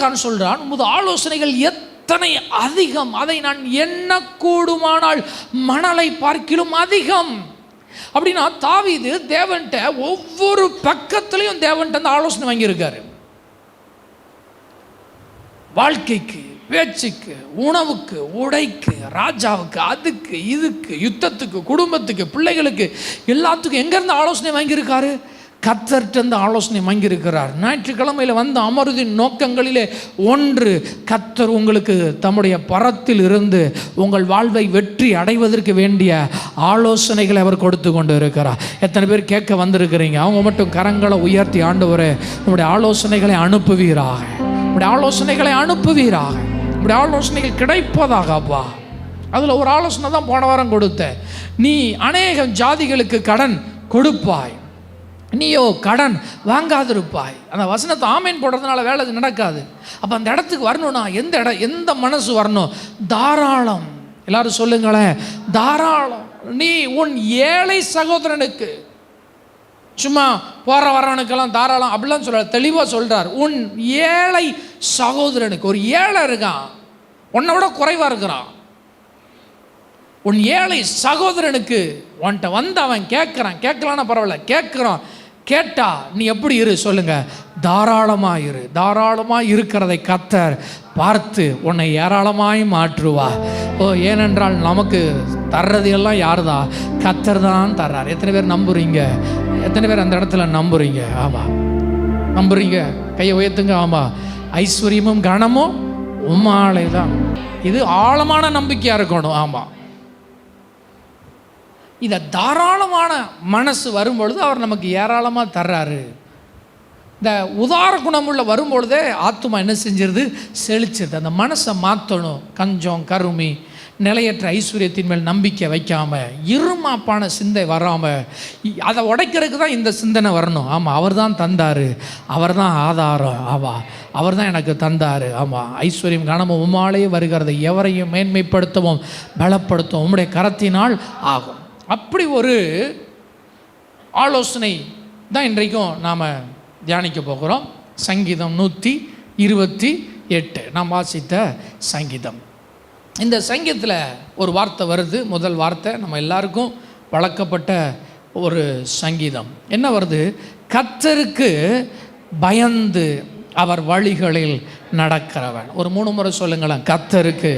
சங்கீதக்காரன் சொல்கிறான், உமது ஆலோசனைகள் எத்தனை அதிகம், அதை நான் எண்ணக்கூடுமானால் மணலை பார்க்கிலும் அதிகம். அப்படின்னா தாவீது தேவன்கிட்ட ஒவ்வொரு பக்கத்துலையும் தேவன்கிட்ட அந்த ஆலோசனை வாங்கியிருக்காரு. வாழ்க்கைக்கு, பேச்சுக்கு, உணவுக்கு, உடைக்கு, ராஜாவுக்கு, அதுக்கு இதுக்கு, யுத்தத்துக்கு, குடும்பத்துக்கு, பிள்ளைகளுக்கு, எல்லாத்துக்கும் எங்கேருந்து ஆலோசனை வாங்கியிருக்காரு? கர்த்தர்கிட்ட ஆலோசனை வாங்கியிருக்கிறார். ஞாயிற்றுக்கிழமையில் வந்து அமர்வின் நோக்கங்களிலே ஒன்று, கர்த்தர் உங்களுக்கு தம்முடைய பரத்தில் இருந்து உங்கள் வாழ்வை வெற்றி அடைவதற்கு வேண்டிய ஆலோசனைகளை அவர் கொடுத்து கொண்டு இருக்கிறார். எத்தனை பேர் கேட்க வந்திருக்கிறீங்க? அவங்க மட்டும் கரங்களை உயர்த்தி, ஆண்டவரே நம்முடைய ஆலோசனைகளை அனுப்புவீராக, நம்முடைய ஆலோசனைகளை அனுப்புவீராக, நம்முடைய ஆலோசனைகள் கிடைப்பதாக. அப்பா, அதில் ஒரு ஆலோசனை தான் போன வாரம் கொடுத்தேன். நீ அநேக ஜாதிகளுக்கு கடன் கொடுப்பாய், நீயோ கடன் வாங்காதிருப்பாய். அந்த வசனத்தை ஆமேன் போடுறதுனால வேலை நடக்காது. அப்போ அந்த இடத்துக்கு வரணும்னா எந்த மனசு வரணும்? தாராளம். எல்லாரும் சொல்லுங்களேன், தாராளம். நீ உன் ஏழை சகோதரனுக்கு, சும்மா போகிற வரவனுக்கெல்லாம் தாராளம் அப்படிலாம் சொல்ல, தெளிவாக சொல்கிறார். உன் ஏழை சகோதரனுக்கு, ஒரு ஏழை இருக்கான், உன்னை விட குறைவாக இருக்கிறான், உன் ஏழை சகோதரனுக்கு உன்கிட்ட வந்து அவன் கேட்குறான், கேட்கலான்னா பரவாயில்ல, கேட்குறான், கேட்டா நீ எப்படி இரு? சொல்லுங்க, தாராளமாக இரு. தாராளமாக இருக்கிறதை கர்த்தர் பார்த்து உன்னை ஏராளமாய் மாற்றுவா. ஏனென்றால் நமக்கு தர்றது எல்லாம் யார் தான்? கர்த்தர் தான் தர்றார். எத்தனை பேர் நம்புறீங்க? எத்தனை பேர் அந்த இடத்துல நம்புறீங்க? ஆமாம், நம்புறீங்க? கையை உயர்த்துங்க. ஆமாம், ஐஸ்வர்யமும் கனமும் உம்மாலே தான். இது ஆழமான நம்பிக்கையாக இருக்கணும். ஆமாம், இதை தாராளமான மனசு வரும்பொழுது அவர் நமக்கு ஏராளமாக தர்றாரு. இந்த உதார குணமுள்ள வரும்பொழுதே ஆத்துமா என்ன செஞ்சிருது? செழிச்சிருது. அந்த மனசை மாற்றணும். கஞ்சம், கருமி, நிலையற்ற ஐஸ்வர்யத்தின் மேல் நம்பிக்கை வைக்காமல், இருமாப்பான சிந்தை வராமல், அதை உடைக்கிறதுக்கு தான் இந்த சிந்தனை வரணும். ஆமாம், அவர் தான் தந்தார், அவர் தான் ஆதாரம். ஆமாம், அவர் தான் எனக்கு தந்தார். ஆமாம், ஐஸ்வர்யம் கனமும் உம்மாலே வருகிறது, எவரையும் மேன்மைப்படுத்தவும் பலப்படுத்தவும் உம்முடைய கரத்தினால் ஆகும். அப்படி ஒரு ஆலோசனை தான் இன்றைக்கும் நாம் தியானிக்க போகிறோம். சங்கீதம் 128 நாம் வாசித்த சங்கீதம். இந்த சங்கீதத்தில் ஒரு வார்த்தை வருது. முதல் வார்த்தை நம்ம எல்லாருக்கும் வழக்கப்பட்ட ஒரு சங்கீதம். என்ன வருது? கர்த்தருக்கு பயந்து அவர் வழிகளில் நடக்கிறவன். ஒரு 3 முறை சொல்லுங்களேன், கர்த்தருக்கு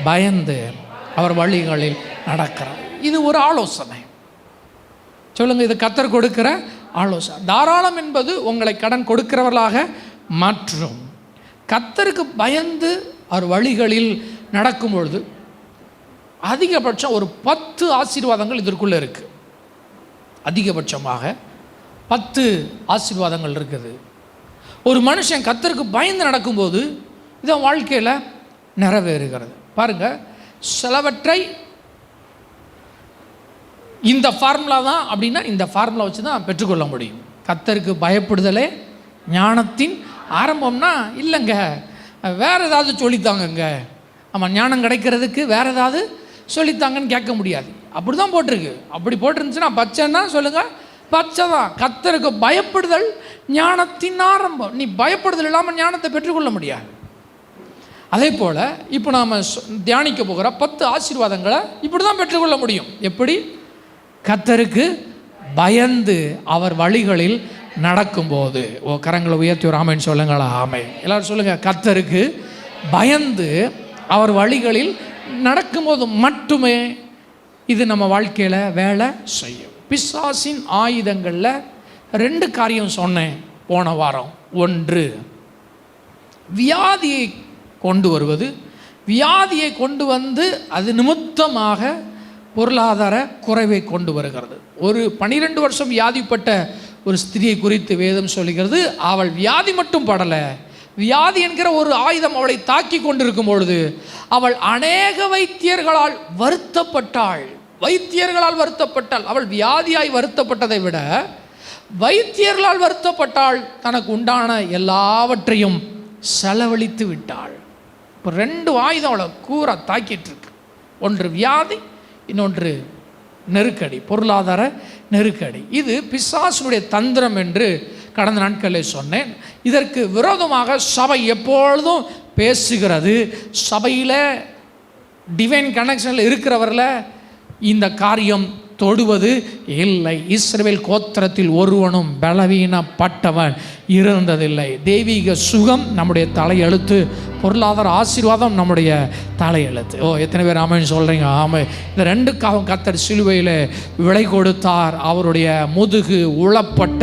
பயந்து அவர் வழிகளில் நடக்கிறவன். இது ஒரு ஆலோசனை. சொல்லுங்க, இது கர்த்தர் கொடுக்கிற ஆலோசனை. தாராளம் என்பது உங்களை கடன் கொடுக்கிறவர்களாக மாற்றும். கர்த்தருக்கு பயந்து அவர் வழிகளில் நடக்கும் பொழுது அதிகபட்சம் ஒரு 10 ஆசீர்வாதங்கள் இதற்குள்ளே இருக்குது. அதிகபட்சமாக 10 ஆசீர்வாதங்கள் இருக்குது. ஒரு மனுஷன் கர்த்தருக்கு பயந்து நடக்கும்போது இது வாழ்க்கையில் நிறைவேறுகிறது. பாருங்கள், சிலவற்றை இந்த ஃபார்முலா தான் அப்படின்னா இந்த ஃபார்முலா வச்சு தான் பெற்றுக்கொள்ள முடியும். கர்த்தருக்கு பயப்படுதலே ஞானத்தின் ஆரம்பம்னா இல்லைங்க, வேறு ஏதாவது சொல்லித்தாங்கங்க. ஆமாம், ஞானம் கிடைக்கிறதுக்கு வேறு ஏதாவது சொல்லித்தாங்கன்னு கேட்க முடியாது. அப்படி தான் போட்டிருக்கு. அப்படி போட்டிருந்துச்சுன்னா பச்சைன்னா சொல்லுங்கள், பச்சை தான். கர்த்தருக்கு பயப்படுதல் ஞானத்தின் ஆரம்பம். நீ பயப்படுதல் இல்லாமல் ஞானத்தை பெற்றுக்கொள்ள முடியாது. அதே போல் இப்போ நாம் தியானிக்க போகிற 10 ஆசீர்வாதங்களை இப்படி தான் பெற்றுக்கொள்ள முடியும். எப்படி? கர்த்தருக்கு பயந்து அவர் வழிகளில் நடக்கும்போது. கரங்களை உயர்த்தி ஒரு ஆமைன்னு சொல்லுங்களா? ஆமை. எல்லாரும் சொல்லுங்கள், கர்த்தருக்கு பயந்து அவர் வழிகளில் நடக்கும்போது மட்டுமே இது நம்ம வாழ்க்கையில் வேலை செய்யும். பிசாசின் ஆயுதங்களில் 2 காரியம் சொன்னேன் போன வாரம். ஒன்று, வியாதியை கொண்டு வருவது. வியாதியை கொண்டு வந்து அது நிமித்தமாக பொருளாதார குறைவை கொண்டு வருகிறது. ஒரு 12 வருஷம் வியாதிப்பட்ட ஒரு ஸ்திரியை குறித்து வேதம் சொல்லுகிறது. அவள் வியாதி மட்டும் படலை, வியாதி என்கிற ஒரு ஆயுதம் அவளை தாக்கி கொண்டிருக்கும் பொழுது அவள் அநேக வைத்தியர்களால் வருத்தப்பட்டாள். வைத்தியர்களால் வருத்தப்பட்டாள். அவள் வியாதியாய் வருத்தப்பட்டதை விட வைத்தியர்களால் வருத்தப்பட்டாள். தனக்கு உண்டான எல்லாவற்றையும் செலவழித்து விட்டாள். இப்போ 2 ஆயுதம் அவளை கூற தாக்கிட்டு இருக்கு. ஒன்று வியாதி, இன்னொன்று நெருக்கடி, பொருளாதார நெருக்கடி. இது பிசாசுடைய தந்திரம் என்று கடந்த நாட்களில் சொன்னேன். இதற்கு விரோதமாக சபை எப்பொழுதும் பேசுகிறது. சபையில் டிவைன் கனெக்ஷனில் இருக்கிறவரில் இந்த காரியம் தொடுவது இல்லை. இஸ்ரவேல் கோத்திரத்தில் ஒருவனும் பலவீனப்பட்டவன் இருந்ததில்லை. தெய்வீக சுகம் நம்முடைய தலையெழுத்து, பொருளாதார ஆசீர்வாதம் நம்முடைய தலையெழுத்து. எத்தனை பேர் ஆமென் சொல்கிறீங்க? ஆமாம். இந்த ரெண்டுக்காகவும் கர்த்தர் சிலுவையில் விலை கொடுத்தார். அவருடைய முதுகு உழப்பட்ட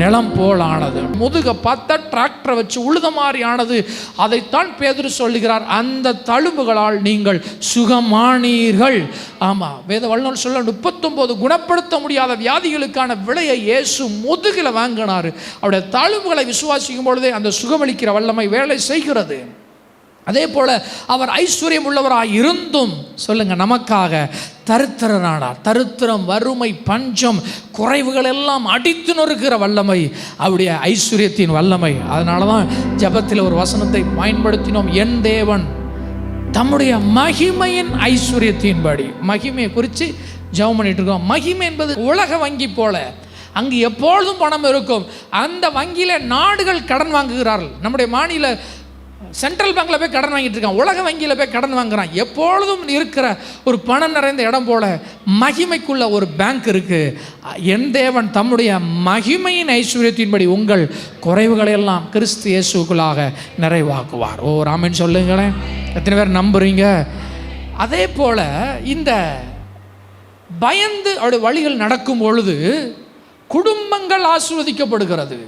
நிலம் போல் ஆனது. முதுகை பார்த்தா டிராக்டரை வச்சு உழுத மாதிரி ஆனது. அதைத்தான் பேதுரு சொல்லுகிறார், அந்த தழும்புகளால் நீங்கள் சுகமானீர்கள். ஆமாம், வேத வல்லுநர் சொல்ல 39 குணப்படுத்த முடியாத வியாதிகளுக்கான விலையை இயேசு முதுகில் வாங்கினார். அவருடைய தழும்புகளை விசுவாசிக்கும் பொழுதே அந்த சுகமளிக்கிற வல்லமை வேலை செய்கிறது. அதே போல அவர் ஐஸ்வர்யம் உள்ளவராய் இருந்தும் சொல்லுங்க, நமக்காக தரித்திரனானார். தரித்திரம், வறுமை, பஞ்சம், குறைவுகள் எல்லாம் அடித்து நொறுக்கிற வல்லமை அவருடைய ஐஸ்வர்யத்தின் வல்லமை. அதனால தான் ஜெபத்தில் ஒரு வசனத்தை பயன்படுத்தினோம், என் தேவன் தம்முடைய மகிமையின் ஐஸ்வர்யத்தின்படி. மகிமையை குறித்து ஜெபம் பண்ணிட்டு இருக்கோம். மகிமை என்பது உலக வங்கி போல, அங்கு எப்பொழுதும் பணம் இருக்கும். அந்த வங்கியில் நாடுகள் கடன் வாங்குகிறார்கள். நம்முடைய மாநில சென்ட்ரல் பேங்க்ல போய் கடன் வாங்கிட்டு இருக்கான், உலக வங்கியில் போய் கடன் வாங்குறான். எப்பொழுதும் இருக்கிற ஒரு பணம் நிறைந்த இடம் போல மகிமைக்குள்ள ஒரு பேங்க் இருக்கு. என் தேவன் தம்முடைய மகிமையின் ஐஸ்வர்யத்தின்படி உங்கள் குறைவுகளை எல்லாம் கிறிஸ்து இயேசுக்குள்ளாக நிறைவாக்குவார். ஆமென் சொல்லுங்களேன். எத்தனை பேர் நம்புறீங்க? அதே போல இந்த பயந்து அவருடைய வழிகள் நடக்கும் பொழுது குடும்பங்கள் ஆசீர்வதிக்கப்படுகிறது.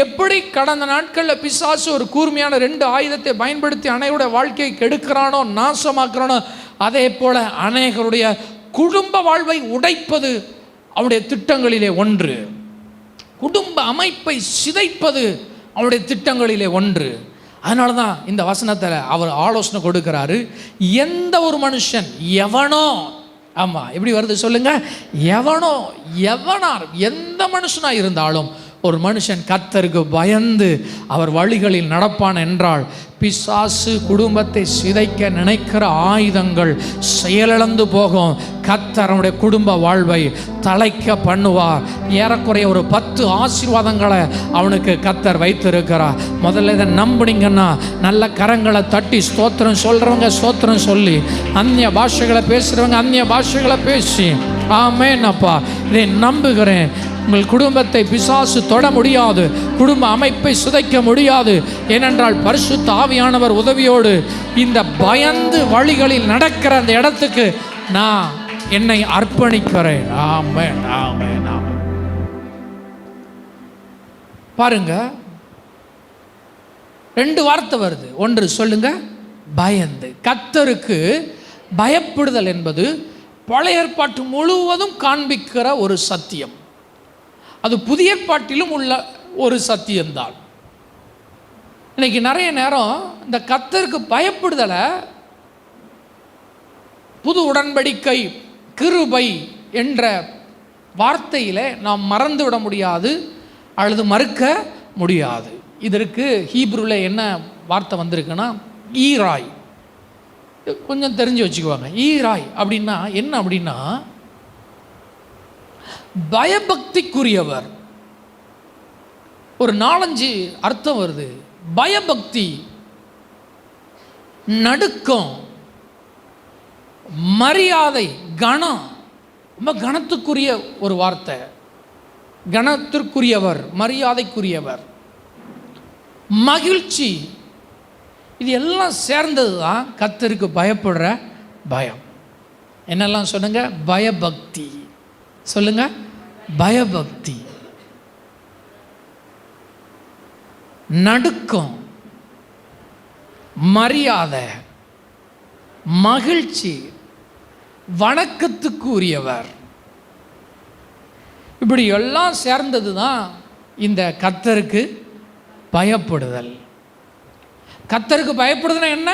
எப்படி கடந்த நாட்களில் பிசாசு ஒரு கூர்மையான 2 ஆயுதத்தை பயன்படுத்தி அனைவருடைய வாழ்க்கையை கெடுக்கிறானோ, நாசமாக்குறானோ, அதே போல அநேகருடைய குடும்ப வாழ்வை உடைப்பது அவருடைய திட்டங்களிலே ஒன்று. குடும்ப அமைப்பை சிதைப்பது அவருடைய திட்டங்களிலே ஒன்று. அதனால தான் இந்த வசனத்தில் அவர் ஆலோசனை கொடுக்கிறாரு. எந்த ஒரு மனுஷன் எவனோ, ஆமாம் எப்படி வருது சொல்லுங்க, எவனோ, எவனார், எந்த மனுஷனாக இருந்தாலும் ஒரு மனுஷன் கர்த்தருக்கு பயந்து அவர் வழிகளில் நடப்பான் என்றால் பிசாசு குடும்பத்தை சிதைக்க நினைக்கிற ஆயுதங்கள் செயலிழந்து போகும். கர்த்தர் அவனுடைய குடும்ப வாழ்வை தலைக்க பண்ணுவார். ஏறக்குறைய ஒரு 10 ஆசீர்வாதங்களை அவனுக்கு கர்த்தர் வைத்திருக்கிறார். முதல்ல இதை நம்புனீங்கன்னா நல்ல கரங்களை தட்டி ஸ்தோத்திரம் சொல்கிறவங்க ஸ்தோத்திரம் சொல்லி, அந்நிய பாஷைகளை பேசுகிறவங்க அந்நிய பாஷைகளை பேசி, ஆமென் அப்பா இதை நம்புகிறேன். உங்கள் குடும்பத்தை பிசாசு தொட முடியாது, குடும்ப அமைப்பை சிதைக்க முடியாது. ஏனென்றால் பரிசுத்த ஆவியானவர் உதவியோடு இந்த பயந்து வழிகளில் நடக்கிற அந்த இடத்துக்கு நான் என்னை அர்ப்பணிக்கிறேன். ஆமென், ஆமென், ஆமென். பாருங்க, 2 வார்த்தை வருது. ஒன்று சொல்லுங்க, பயந்து. கர்த்தருக்கு பயப்படுதல் என்பது பழைய ஏற்பாட்டு முழுவதும் காண்பிக்கிற ஒரு சத்தியம். அது புதிய ஏற்பாட்டிலும் உள்ள ஒரு சத்தியம்தான். இன்னைக்கு நிறைய நேரம் இந்த கர்த்தருக்கு பயப்படுதலை புது உடன்படிக்கை கிருபை என்ற வார்த்தையில் நாம் மறந்து விட முடியாது அல்லது மறுக்க முடியாது. இதற்கு ஹீப்ருவில் என்ன வார்த்தை வந்திருக்குன்னா ஈராய். கொஞ்சம் தெரிஞ்சு வச்சுக்குவாங்க. ஈராய் அப்படின்னா என்ன அப்படின்னா பயபக்திக்குரியவர். ஒரு 4-5 அர்த்தம் வருது. பயபக்தி, நடுக்கம், மரியாதை, கணம். ரொம்ப கணத்துக்குரிய ஒரு வார்த்தை. கணத்திற்குரியவர், மரியாதைக்குரியவர், மகிழ்ச்சி. இது எல்லாம் சேர்ந்தது தான் கர்த்தருக்கு பயப்படுற பயம். என்னெல்லாம் சொன்னுங்க? பயபக்தி. சொல்லுங்க, பயபக்தி, நடுக்கம், மரியாதை, மகிழ்ச்சி, வணக்கத்துக்கு உரியவர். இப்படி எல்லாம் சேர்ந்தது தான் இந்த கர்த்தருக்கு பயப்படுதல். கர்த்தருக்கு பயப்படுதுன்னா என்ன?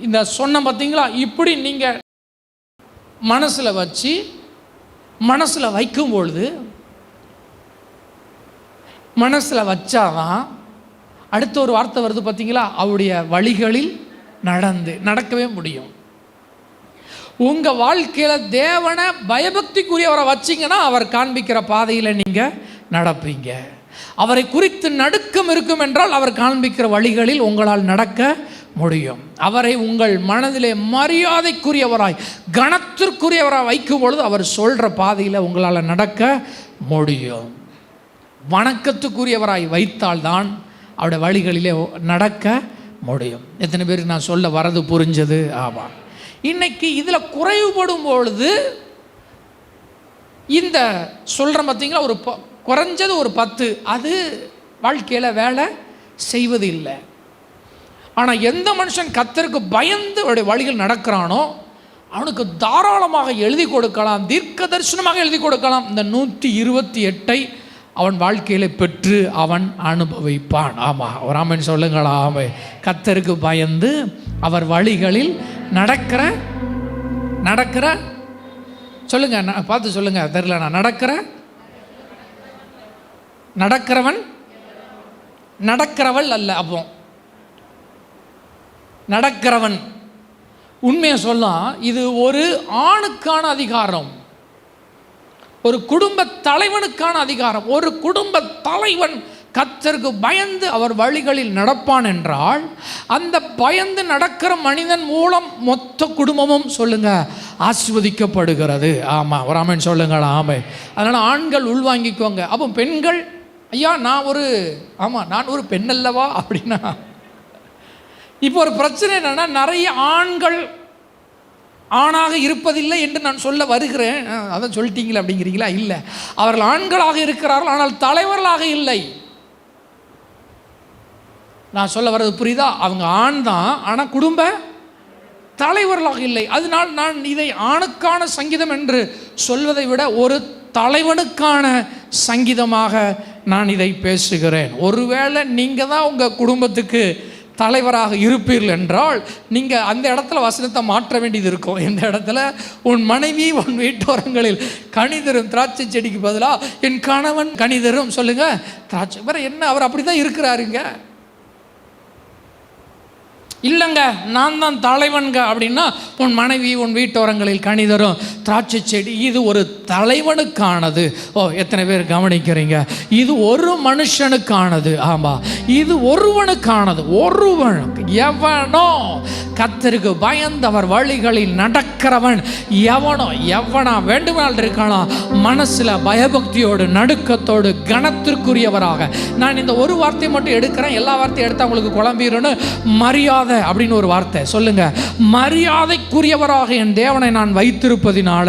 இந்த சொன்ன பார்த்தீங்களா, இப்படி நீங்கள் மனசில் வச்சு மனசில் வைக்கும் பொழுது, மனசில் வச்சாதான் அடுத்த ஒரு வார்த்தை வருது பார்த்தீங்களா, அவருடைய வழிகளில் நடக்கவே முடியும். உங்கள் வாழ்க்கையில் தேவனை பயபக்திக்குரியவரை வச்சிங்கன்னா அவர் காண்பிக்கிற பாதையில் நீங்கள் நடப்பீங்க. அவரை குறித்து நடுக்கம் இருக்கும் என்றால் அவர் காண்பிக்கிற வழிகளில் உங்களால் நடக்க முடியும். அவரை உங்கள் மனதிலே மரியாதைக்குரியவராய் கனத்திற்குரியவராய் வைக்கும் பொழுது அவர் சொல்கிற பாதையில் உங்களால் நடக்க முடியும். வணக்கத்துக்குரியவராய் வைத்தால்தான் அவருடைய வழிகளிலே நடக்க முடியும். எத்தனை பேருக்கு நான் சொல்ல வரது புரிஞ்சது? ஆமாம். இன்னைக்கு இதில் குறைவுபடும் பொழுது இந்த சொல்கிற பார்த்தீங்களா, ஒரு குறைஞ்சது ஒரு 10 அது வாழ்க்கையில் வேலை செய்வது இல்லை. ஆனால் எந்த மனுஷன் கர்த்தருக்கு பயந்து அவருடைய வழிகள் நடக்கிறானோ அவனுக்கு தாராளமாக எழுதி கொடுக்கலாம், தீர்க்க தரிசனமாக எழுதி கொடுக்கலாம். இந்த 128 அவன் வாழ்க்கையில் பெற்று அவன் அனுபவிப்பான். ஆமாம், ஒரு ஆமென் சொல்லுங்களா? ஆமாம். கர்த்தருக்கு பயந்து அவர் வழிகளில் நடக்கிற சொல்லுங்க, பார்த்து சொல்லுங்க, தெரியல. நான் நடக்கிறவன் நடக்கிறவள் அல்ல. அப்போ நடக்கிறவன் உண்மையை சொல்லலாம். இது ஒரு ஆணுக்கான அதிகாரம், ஒரு குடும்ப தலைவனுக்கான அதிகாரம். ஒரு குடும்ப தலைவன் கர்த்தருக்கு பயந்து அவர் வழிகளில் நடப்பான் என்றால் அந்த பயந்து நடக்கிற மனிதன் மூலம் மொத்த குடும்பமும் சொல்லுங்க ஆசீர்வதிக்கப்படுகிறது. ஆமாம், ஒரு ஆமென் சொல்லுங்களா? ஆமாம். அதனால் ஆண்கள் உள்வாங்கிக்கோங்க. அப்போ பெண்கள், ஐயா நான் ஒரு பெண் அல்லவா அப்படின்னா, இப்போ ஒரு பிரச்சனை என்னன்னா, நிறைய ஆண்கள் ஆணாக இருப்பதில்லை என்று நான் சொல்ல வருகிறேன். அதான் சொல்லிட்டீங்களா அப்படிங்கிறீங்களா? இல்லை, அவர்கள் ஆண்களாக இருக்கிறார்கள், ஆனால் தலைவர்களாக இல்லை. நான் சொல்ல வர்றது புரியுதா? அவங்க ஆண் தான், ஆனால் குடும்ப தலைவர்களாக இல்லை. அதனால் நான் இதை ஆணுக்கான சங்கீதம் என்று சொல்வதை விட ஒரு தலைவனுக்கான சங்கீதமாக நான் இதை பேசுகிறேன். ஒருவேளை நீங்கள் தான் உங்கள் குடும்பத்துக்கு தலைவராக இருப்பீர்கள் என்றால் நீங்கள் அந்த இடத்துல வசனத்தை மாற்ற வேண்டியது இருக்கும். இந்த இடத்துல உன் மனைவி உன் வீட்டோரங்களில் கனிதரும் திராட்சை செடிக்கு பதிலாக என் கணவன் கனிதரும் சொல்லுங்க திராட்சை. வேற என்ன, அவர் அப்படி தான் இருக்கிறாருங்க. இல்லைங்க நான் தான் தலைவன்க அப்படின்னா உன் மனைவி உன் வீட்டோரங்களில் கனிதரும் திராட்சை செடி. இது ஒரு தலைவனுக்கானது. ஓ, எத்தனை பேர் கவனிக்கிறீங்க? இது ஒரு மனுஷனுக்கானது. ஆமாம், இது ஒருவனுக்கானது. ஒருவனுக்கு எவனோ கர்த்தருக்கு பயந்தவர் வழிகளில் நடக்கிறவன் எவனா வேண்டுமானால் இருக்கலாம், மனசில் பயபக்தியோடு நடுக்கத்தோடு கனத்திற்குரியவராக. நான் இந்த ஒரு வார்த்தையை மட்டும் எடுக்கிறேன், எல்லா வார்த்தையும் எடுத்தால் உங்களுக்கு குழம்பிடுன்னு. மரியாதை அப்படின்னு ஒரு வார்த்தை சொல்லுங்க. மரியாதைக்குரியவராக என் தேவனை நான் வைத்திருப்பதினால,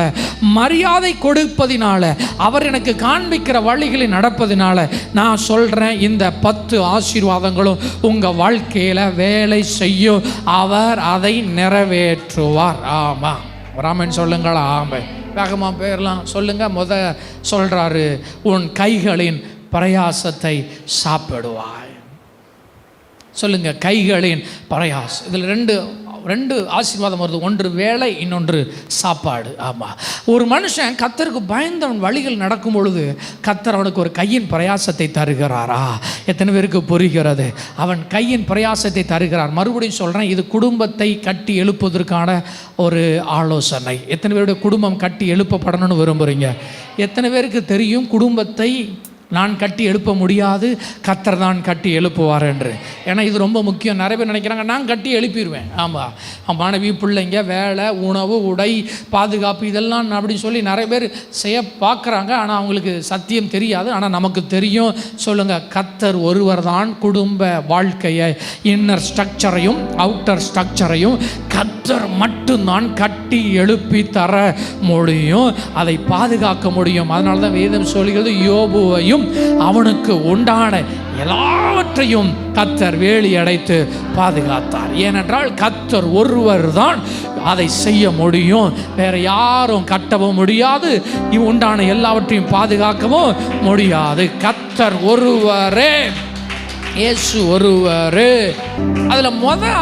மரியாதை கொடுப்பதினால, அவர் எனக்கு காண்பிக்கிற வழிகளில் நடப்பதினால நான் சொல்றேன், இந்த 10 ஆசீர்வாதங்களும் உங்க வாழ்க்கையில வேலை செய்யும். அவர் அதை நிறைவேற்றுவார். ஆமா, ராமன் சொல்லுங்களா? ஆமை. வேகமா போயிடலாம். சொல்லுங்க. சொல்றாரு, உன் கைகளின் பிரயாசத்தை சாப்பிடுவாய். சொல்லுங்க, கைகளின் பிரயாசம். இதில் ரெண்டு ஆசீர்வாதம் வருது. ஒன்று வேலை, இன்னொன்று சாப்பாடு. ஆமாம், ஒரு மனுஷன் கர்த்தருக்கு பயந்தவன் வழிகள் நடக்கும் பொழுது கர்த்தர் அவனுக்கு ஒரு கையின் பிரயாசத்தை தருகிறாரா? எத்தனை பேருக்கு புரிகிறது? அவன் கையின் பிரயாசத்தை தருகிறார். மறுபடியும் சொல்கிறேன், இது குடும்பத்தை கட்டி எழுப்புவதற்கான ஒரு ஆலோசனை. எத்தனை பேருடைய குடும்பம் கட்டி எழுப்பப்படணும்னு விரும்புகிறீங்க? எத்தனை பேருக்கு தெரியும் குடும்பத்தை நான் கட்டி எழுப்ப முடியாது, கர்த்தர் தான் கட்டி எழுப்புவார் என்று? ஏன்னா இது ரொம்ப முக்கியம். நிறைய பேர் நினைக்கிறாங்க நான் கட்டி எழுப்பிடுவேன். ஆமாம், மனைவி பிள்ளைங்க வேலை உணவு உடை பாதுகாப்பு இதெல்லாம் அப்படின்னு சொல்லி நிறைய பேர் செய்ய பார்க்குறாங்க. ஆனால் அவங்களுக்கு சத்தியம் தெரியாது. ஆனால் நமக்கு தெரியும். சொல்லுங்கள், கர்த்தர் ஒருவர் தான் குடும்ப வாழ்க்கையை இன்னர் ஸ்ட்ரக்சரையும் அவுட்டர் ஸ்ட்ரக்சரையும் கர்த்தர் மட்டும்தான் கட்டி எழுப்பி தர முடியும், அதை பாதுகாக்க முடியும். அதனால தான் வேதம் சொல்கிறது, யோபுவையும் அவனுக்கு உண்டான எல்லாவற்றையும் கர்த்தர் வேலி அடைத்து பாதுகாத்தார். ஏனென்றால் கர்த்தர் ஒருவர் தான் அதை செய்ய முடியும். வேற யாரும் கட்டவும் முடியாது, உண்டான எல்லாவற்றையும் பாதுகாக்கவும் முடியாது. கர்த்தர் ஒருவரே. இயேசு ஒருவர். அதில்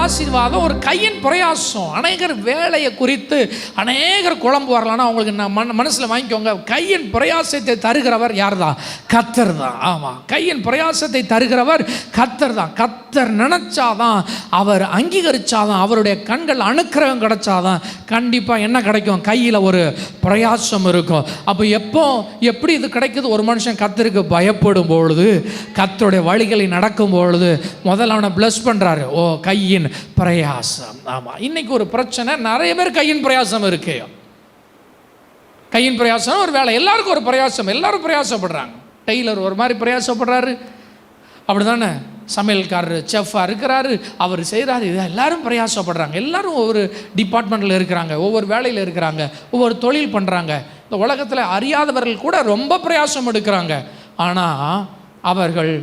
ஆசீர்வாதம் ஒரு கையின் பிரயாசம். அநேகர் வேலையை குறித்து அநேகர் குழம்பு வரலான்னா அவங்களுக்கு நான் மனசில் வாங்கிக்கோங்க, கையின் பிரயாசத்தை தருகிறவர் யார் தான்? கர்த்தர் தான். ஆமாம், கையின் பிரயாசத்தை தருகிறவர் கர்த்தர் தான். கர்த்தர் நினச்சாதான், அவர் அங்கீகரிச்சாதான், அவருடைய கண்கள் அனுக்கிரகம் கிடைச்சாதான் கண்டிப்பாக என்ன கிடைக்கும்? கையில் ஒரு பிரயாசம் இருக்கும். அப்போ எப்படி இது கிடைக்குது? ஒரு மனுஷன் கர்த்தருக்கு பயப்படும் பொழுது, கர்த்தருடைய வழிகளை நடக்கும் பொழுது முதல்ல அவனை பிளஸ் பண்ணுறாரு. ஓ, கையின் பிரயாசம். ஆமாம், இன்னைக்கு ஒரு பிரச்சனை, நிறைய பேர் கையின் பிரயாசம் இருக்கு. கையின் பிரயாசம் ஒரு வேலை, எல்லாருக்கும் ஒரு பிரயாசம், எல்லாரும் பிரயாசப்படுறாங்க. டெய்லர் ஒரு மாதிரி பிரயாசப்படுறாரு, அப்படி தானே? சமையல்காரர் செஃப்பாக இருக்கிறாரு, அவர் செய்கிறாரு, இது எல்லாரும் பிரயாசப்படுறாங்க. எல்லாரும் ஒவ்வொரு டிபார்ட்மெண்ட்டில் இருக்கிறாங்க, ஒவ்வொரு வேலையில் இருக்கிறாங்க, ஒவ்வொரு தொழில் பண்ணுறாங்க. இந்த உலகத்தில் அறியாதவர்கள் கூட ரொம்ப பிரயாசம் எடுக்கிறாங்க. ஆனால் அவர்கள்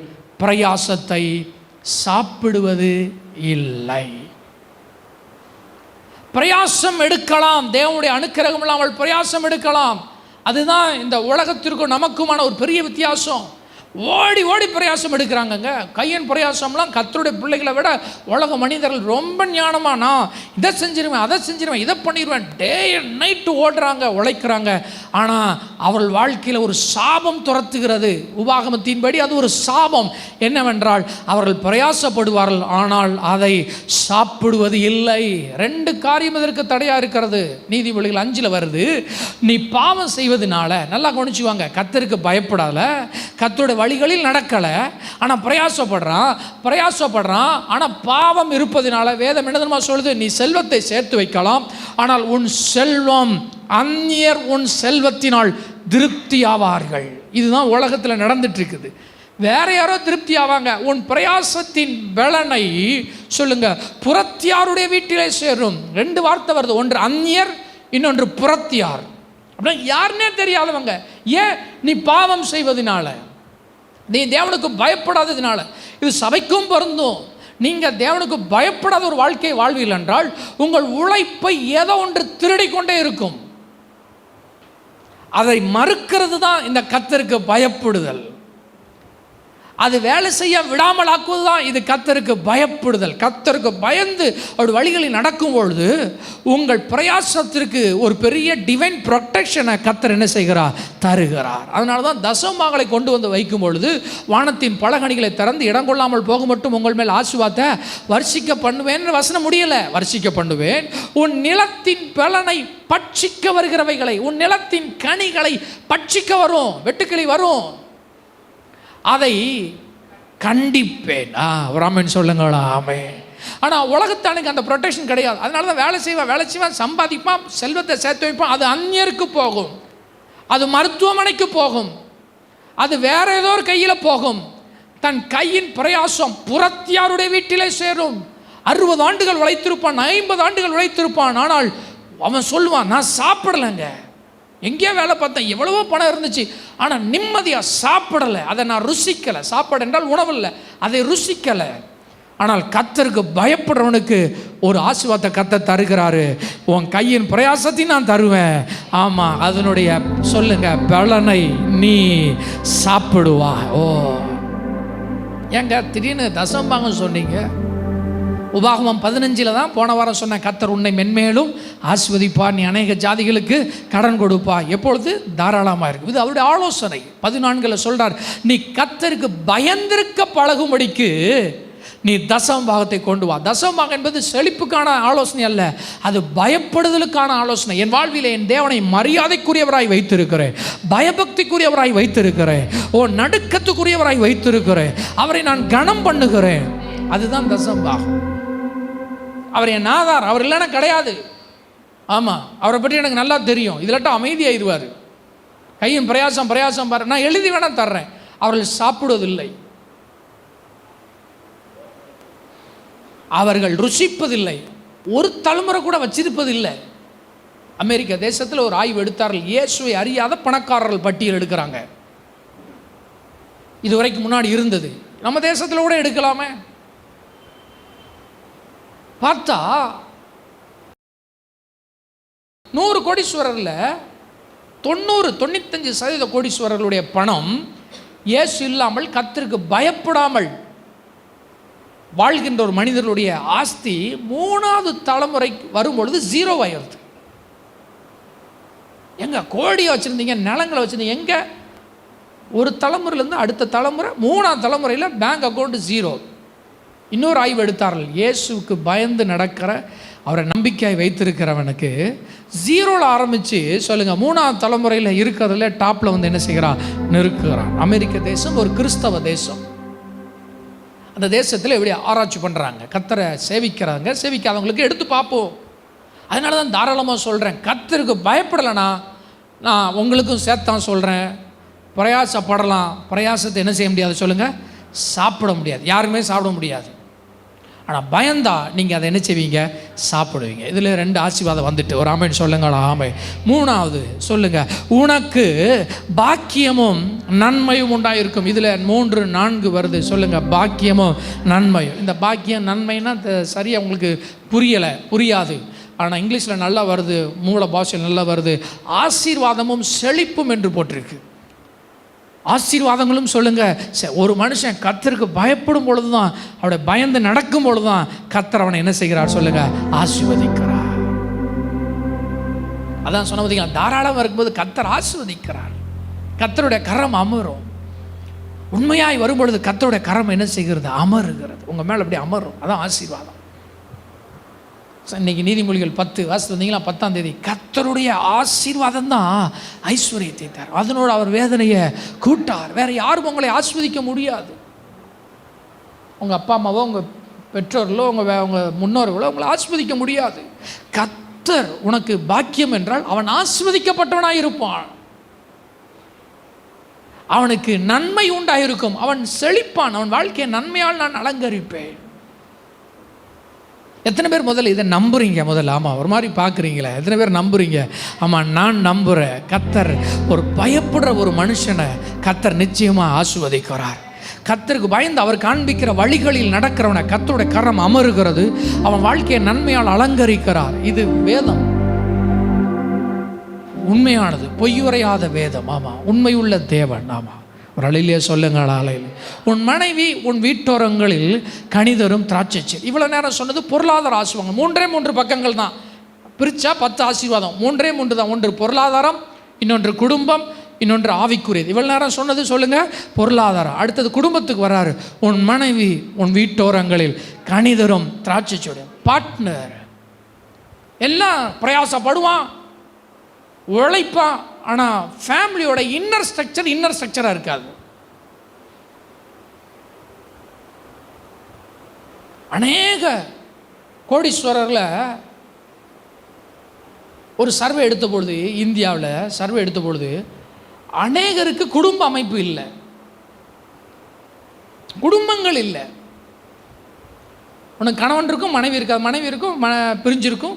பிரயாசத்தை சாப்பிடுவது இல்லை. பிரயாசம் எடுக்கலாம், தேவனுடைய அனுக்கிரகம் இல்லாமல் பிரயாசம் எடுக்கலாம். அதுதான் இந்த உலகத்திற்கும் நமக்குமான ஒரு பெரிய வித்தியாசம். ஓடி ஓடி பிரயாசம் எடுக்கிறாங்கங்க. கையின் பிரயாசம்லாம் கர்த்தருடைய பிள்ளைகளை விட உலக மனிதர்கள் ரொம்ப ஞானமாக, நான் இதை செஞ்சிருவேன், அதை செஞ்சிருவேன், இதை பண்ணிடுவேன், டே அண்ட் நைட்டு ஓடுறாங்க, உழைக்கிறாங்க. ஆனால் அவள் வாழ்க்கையில் ஒரு சாபம் துரத்துகிறது. உபாகமத்தின்படி அது ஒரு சாபம். என்னவென்றால் அவர்கள் பிரயாசப்படுவார்கள், ஆனால் அதை சாப்பிடுவது இல்லை. 2 காரியம் இதற்கு தடையாக இருக்கிறது. நீதிமொழிகள் 5 வருது, நீ பாவம் செய்வதனால, நல்லா கவனிச்சுவாங்க, கர்த்தருக்கு பயப்படாத, கர்த்தருடைய வழிகளில் நடக்கலை, ஆனால் பிரயாசப்படுறான், ஆனால் பாவம் இருப்பதினால வேதம் என்ன தெரியுமா சொல்லுது? நீ செல்வத்தை சேர்த்து வைக்கலாம், ஆனால் உன் செல்வம், அந்நியர் உன் செல்வத்தினால் திருப்தி ஆவார்கள். இதுதான் உலகத்தில் நடந்துட்டு இருக்குது. வேற யாரோ திருப்தி ஆவாங்க. உன் பிரயாசத்தின் பலனை சொல்லுங்க, புறத்தியாருடைய வீட்டிலே சேரும். 2 வார்த்தை வருது, ஒன்று அந்நியர், இன்னொன்று புறத்தியார். அப்படின்னா யாருன்னே தெரியாதவங்க. ஏன்? நீ பாவம் செய்வதனால, நீ தேவனுக்கு பயப்படாததுனால. இது சபைக்கும் பொருந்தும். நீங்கள் தேவனுக்கு பயப்படாத ஒரு வாழ்க்கை வாழ்வீர்கள் என்றால் உங்கள் உழைப்பை ஏதோ ஒன்று திருடிக்கொண்டே இருக்கும். அதை மறுக்கிறது தான் இந்த கர்த்தருக்கு பயப்படுதல். அது வேலை செய்ய விடாமல் ஆக்குவதுதான் இது கர்த்தருக்கு பயப்படுதல். கர்த்தருக்கு பயந்து அவருடைய வழிகளில் நடக்கும் பொழுது உங்கள் பிரயாசத்திற்கு ஒரு பெரிய டிவைன் ப்ரொடெக்ஷனை கர்த்தர் என்ன செய்கிறார்? தருகிறார். அதனால தான் தசமபாகங்களை கொண்டு வந்து வைக்கும் பொழுது வானத்தின் பலகணிகளை திறந்து இடம் கொள்ளாமல் போக மட்டும் உங்கள் மேல் ஆசீர்வாதத்தை வர்ஷிக்க பண்ணுவேன். வசனம் முடியலை, வர்ஷிக்க பண்ணுவேன். உன் நிலத்தின் பலனை பட்சிக்க வருகிறவைகளை, உன் நிலத்தின் கனிகளை பட்சிக்க வரும், வெட்டுக்கிளி வரும், அதை கண்டிப்பேன். ராமன் சொல்லுங்களா? ஆமே. ஆனால் உலகத்தானுக்கு அந்த ப்ரொடெக்ஷன் கிடையாது. அதனால தான் வேலை செய்வான், சம்பாதிப்பான், செல்வத்தை சேர்த்து வைப்பான். அது அந்நியருக்கு போகும், அது மருத்துவமனைக்கு போகும், அது வேற ஏதோ ஒரு கையில் போகும். தன் கையின் பிரயாசம் புறத்தியாருடைய வீட்டிலே சேரும். 60 ஆண்டுகள் உழைத்திருப்பான், 50 ஆண்டுகள் உழைத்திருப்பான். ஆனால் அவன் சொல்லுவான், நான் சாப்பிடலைங்க, எங்கேயோ வேலை பார்த்தேன், எவ்வளவோ பணம் இருந்துச்சு, ஆனால் நிம்மதியாக சாப்பிடலை, அதை நான் ருசிக்கலை. சாப்பாடு என்றால் உணவு இல்லை, அதை ருசிக்கலை. ஆனால் கர்த்தருக்கு பயப்படுறவனுக்கு ஒரு ஆசீர்வாதத்தை கர்த்தர் தருகிறாரு. உன் கையின் பிரயாசத்தையும் நான் தருவேன். ஆமாம், அதனுடைய சொல்லுங்க பலனை நீ சாப்பிடுவா. ஓ, ஏங்க திடீர்னு தசமபாகம் சொன்னீங்க? உபாகமம் 15 தான் போன வாரம் சொன்ன, கர்த்தர் உன்னை மென்மேலும் ஆசீர்வதிப்பார், நீ அநேக ஜாதிகளுக்கு கடன் கொடுப்பா, எப்பொழுது? தாராளமாக இருக்கு. இது அவருடைய ஆலோசனை. 14 சொல்றார், நீ கர்த்தருக்கு பயந்திருக்க பழகும்படிக்கு நீ தசமபாகத்தை கொண்டு வா. தசமபாகம் என்பது செழிப்புக்கான ஆலோசனை அல்ல, அது பயப்படுதலுக்கான ஆலோசனை. என் வாழ்விலே என் தேவனை மரியாதைக்குரியவராய் வைத்திருக்கிறேன், பயபக்திக்குரியவராய் வைத்திருக்கிறேன், நடுக்கத்துக்குரியவராய் வைத்திருக்கிறேன், அவரை நான் கனம் பண்ணுகிறேன். அதுதான் தசமபாகம். அவர் என் ஆதார், அவர் இல்லைன்னா கிடையாது. ஆமாம், அவரை பற்றி எனக்கு நல்லா தெரியும். இதிலட்டும் அமைதியாயிருவார். கையின் பிரயாசம் பாரு, நான் எழுதி வேணா தர்றேன். அவர்கள் சாப்பிடுவதில்லை, அவர்கள் ருசிப்பதில்லை, ஒரு தலைமுறை கூட வச்சிருப்பதில்லை. அமெரிக்க தேசத்தில் ஒரு ஆய்வு எடுத்தார்கள், இயேசுவை அறியாத பணக்காரர்கள் பட்டியல் எடுக்கிறாங்க. இதுவரைக்கும் முன்னாடி இருந்தது, நம்ம தேசத்தில் கூட எடுக்கலாமே. பார்த்தா 100 கோடீஸ்வரர்ல 95% கோடீஸ்வரர்களுடைய பணம் இயேசு இல்லாமல், கர்த்தருக்கு பயப்படாமல் வாழ்கின்ற ஒரு மனிதர்களுடைய ஆஸ்தி 3வது தலைமுறை வரும்பொழுது 0 ஆயிடுது. எங்க கோடியை வச்சுருந்தீங்க, நிலங்களை வச்சுருந்தீங்க, எங்கே ஒரு தலைமுறையிலேருந்து அடுத்த தலைமுறை 3வது தலைமுறையில் பேங்க் அக்கௌண்ட் 0. இன்னொரு ஆய்வு எடுத்தார்கள். இயேசுவுக்கு பயந்து நடக்கிற, அவரை நம்பிக்கையை வைத்திருக்கிறவனுக்கு 0ல் ஆரம்பித்து சொல்லுங்கள் 3வது தலைமுறையில் இருக்கிறதுல டாப்பில் வந்து என்ன செய்கிறான், நிறுக்குகிறான். அமெரிக்க தேசம் ஒரு கிறிஸ்தவ தேசம். அந்த தேசத்தில் எப்படி ஆராய்ச்சி பண்ணுறாங்க, கர்த்தரை சேவிக்கிறாங்க, சேவிக்காதவங்களுக்கு எடுத்து பார்ப்போம். அதனால தான் தாராளமாக சொல்கிறேன், கர்த்தருக்கு பயப்படலைன்னா நான் உங்களுக்கும் சேர்த்தான் சொல்கிறேன், பிரயாசப்படலாம். பிரயாசத்தை என்ன செய்ய முடியாது சொல்லுங்கள், சாப்பிட முடியாது, யாருமே சாப்பிட முடியாது. ஆனால் பயந்தா நீங்கள் அதை என்ன செய்வீங்க, சாப்பிடுவீங்க. இதில் 2 ஆசீர்வாதம் வந்துட்டு ஒரு ஆமைன்னு சொல்லுங்களா. ஆமை. 3வது சொல்லுங்கள், உனக்கு பாக்கியமும் நன்மையும் உண்டாயிருக்கும். இதில் 3, 4 வருது. சொல்லுங்கள், பாக்கியமும் நன்மையும். இந்த பாக்கியம் நன்மைன்னா சரியாக உங்களுக்கு புரியாது. ஆனால் இங்கிலீஷில் நல்லா வருது, மூல பாஷையில் நல்லா வருது. ஆசீர்வாதமும் செழிப்பும் என்று போட்டிருக்கு. ஆசீர்வாதங்களும் சொல்லுங்கள். ஒரு மனுஷன் கர்த்தருக்கு பயப்படும் பொழுது தான், அவருடைய பயந்து நடக்கும் பொழுது தான் கர்த்தர் அவனை என்ன செய்கிறார் சொல்லுங்கள், ஆசீர்வதிக்கிறார். அதான் சொன்ன பார்த்தீங்களா, தாராளமாக இருக்கும்போது கர்த்தர் ஆசீர்வதிக்கிறார். கர்த்தருடைய கரம் அமரும். உண்மையாய் வரும்பொழுது கர்த்தருடைய கரம் என்ன செய்கிறது, அமருகிறது. உங்கள் மேலே அப்படி அமரும். அதான் ஆசீர்வாதம். இன்னைக்கு நீதிமொழிகள் 10 வாசித்து வந்தீங்களா, 10ஆம் தேதி, கர்த்தருடைய ஆசீர்வாதம் தான் ஐஸ்வர்யத்தை தரும், அதனோடு அவர் வேதனையை கூட்டார். வேற யாரும் உங்களை ஆஸ்வதிக்க முடியாது. உங்கள் அப்பா அம்மாவோ, உங்கள் பெற்றோர்களோ, உங்கள் முன்னோர்களோ உங்களை ஆஸ்வதிக்க முடியாது. கர்த்தர் உனக்கு பாக்கியம் என்றால் அவன் ஆஸ்வதிக்கப்பட்டவனாக இருப்பான், அவனுக்கு நன்மை உண்டாயிருக்கும், அவன் செழிப்பான், அவன் வாழ்க்கையை நன்மையால் நான் அலங்கரிப்பேன். எத்தனை பேர் முதல்ல இதை நம்புறீங்க? முதல்ல ஆமாம், ஒரு மாதிரி பார்க்குறீங்களே, எத்தனை பேர் நம்புறீங்க? ஆமாம், நான் நம்புகிறேன். கர்த்தர் ஒரு பயப்படுற ஒரு மனுஷனை கர்த்தர் நிச்சயமாக ஆசீர்வதிக்கிறார். கர்த்தருக்கு பயந்து அவர் காண்பிக்கிற வழிகளில் நடக்கிறவனை கர்த்தருடைய கரம் அமருகிறது, அவன் வாழ்க்கையை நன்மையால் அலங்கரிக்கிறார். இது வேதம், உண்மையானது, பொய்யுரையாத வேதம். ஆமாம், உண்மையுள்ள தேவன். ஆமாம், ஒரு அலையிலே சொல்லுங்கள், அலையில் உன் மனைவி உன் வீட்டோரங்களில் கனிதரும் திராட்சை செடி. இவ்வளோ நேரம் சொன்னது பொருளாதார ஆசீர்வாதம். 3 பக்கங்கள் தான், பிரித்தா 10 ஆசீர்வாதம். 3 தான். ஒன்று பொருளாதாரம், இன்னொன்று குடும்பம், இன்னொன்று ஆவிக்குரியது. இவ்வளோ நேரம் சொன்னது சொல்லுங்கள் பொருளாதாரம். அடுத்தது குடும்பத்துக்கு வராரு. உன் மனைவி உன் வீட்டோரங்களில் கனிதரும் திராட்சை செடி. பார்ட்னர் எல்லாம் பிரயாசப்படுவான், உழைப்பான், ஆனால் ஃபேமிலியோட இன்னர் ஸ்ட்ரக்சராக இருக்காது. அநேக கோடீஸ்வரர்களை ஒரு சர்வே எடுத்த பொழுது, இந்தியாவில் சர்வே எடுத்த பொழுது, அநேகருக்கு குடும்ப அமைப்பு இல்லை, குடும்பங்கள் இல்லை. உனக்கு கணவன் இருக்கும், மனைவி இருக்காது, மனைவி இருக்கும், பிரிஞ்சிருக்கும்,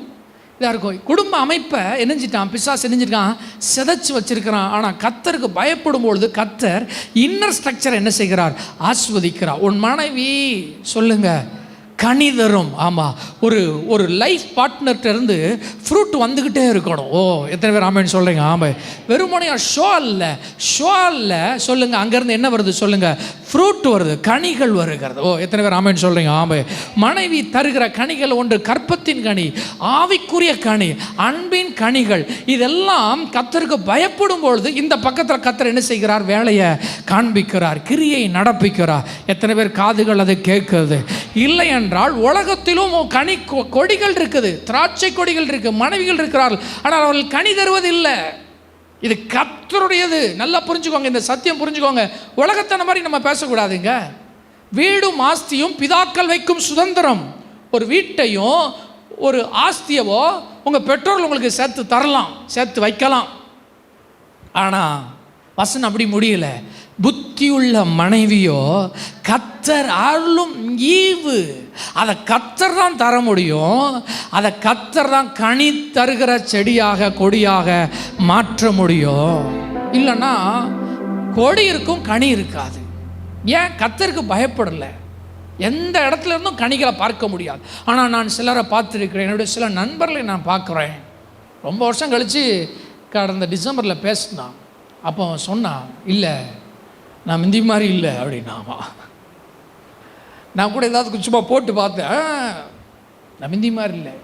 இதாக இருக்கும். குடும்ப அமைப்பை என்னஞ்சிட்டான் பிசாசு, என்னஞ்சிருக்கான், சிதைச்சு வச்சிருக்கிறான். ஆனால் கர்த்தருக்கு பயப்படும் பொழுது கர்த்தர் இன்னர் ஸ்ட்ரக்சர் என்ன செய்கிறார், ஆஸ்வதிக்கிறார். உன் மனைவி சொல்லுங்கள் கனிதரும். ஆமாம், ஒரு லைஃப் பார்ட்னர்கிட்ட இருந்து ஃப்ரூட் வந்துக்கிட்டே இருக்கணும். ஓ, எத்தனை பேர் ஆமான்னு சொல்கிறீங்க? ஆமாம், வெறுமனையாக ஷோ இல்லை சொல்லுங்கள், அங்கேருந்து என்ன வருது சொல்லுங்கள், ஃப்ரூட் வருது, கனிகள் வருகிறது. ஓ, எத்தனை பேர் ஆமான்னு சொல்கிறீங்க? ஆமாம். மனைவி தருகிற கனிகள் ஒன்று கற்பத்தின் கனி, ஆவிக்குரிய கனி, அன்பின் கனிகள். இதெல்லாம் கர்த்தருக்கு பயப்படும் பொழுது இந்த பக்கத்தில் கர்த்தர் என்ன செய்கிறார், வேலையை காண்பிக்கிறார், கிரியை நடப்பிக்கிறார். எத்தனை பேர் காதுகள் அதை கேட்குறது? இல்லை என்றால் உலகத்திலும் கனி கொடிகள் இருக்குது, திராட்சை கொடிகள் இருக்கு, மனைவிகள் இருக்கிறார்கள், ஆனால் அவர்கள் கனி தருவதில்லை. இது கர்த்தருடையது. நல்லா புரிஞ்சுக்கோங்க, இந்த சத்தியம் புரிஞ்சுக்கோங்க. உலகத்தன மாதிரி நம்ம பேசக்கூடாதுங்க. வீடும் ஆஸ்தியும் பிதாக்கள் வைக்கும் சுதந்திரம். ஒரு வீட்டையும் ஒரு ஆஸ்தியவோ உங்கள் பெற்றோர்கள் உங்களுக்கு சேர்த்து தரலாம், சேர்த்து வைக்கலாம். ஆனால் வசனம் அப்படி முடியல. புத்தியுள்ள மனைவியோ கர்த்தர் அருளும் ஈவு, அதை கர்த்தர் தான் தர முடியும், அதை கர்த்தர் தான் கனி தருகிற செடியாக கொடியாக மாற்ற முடியும். இல்லைன்னா கொடி இருக்கும், கனி இருக்காது. ஏன்? கர்த்தருக்கு பயப்படலை. எந்த இடத்துல இருந்தும் கனிகளை பார்க்க முடியாது. ஆனால் நான் சிலரை பார்த்துருக்கிறேன், என்னுடைய சில நண்பர்களை நான் பார்க்குறேன். ரொம்ப வருஷம் கழித்து கடந்த டிசம்பரில் பேசினான். அப்போ சொன்னான், இல்லை நான் முந்தி மாதிரி இல்லை அப்படின்னாமா. நான் கூட ஏதாவது சும்மா போட்டு பார்த்தேன், நான் முந்தி மாதிரி இல்லை.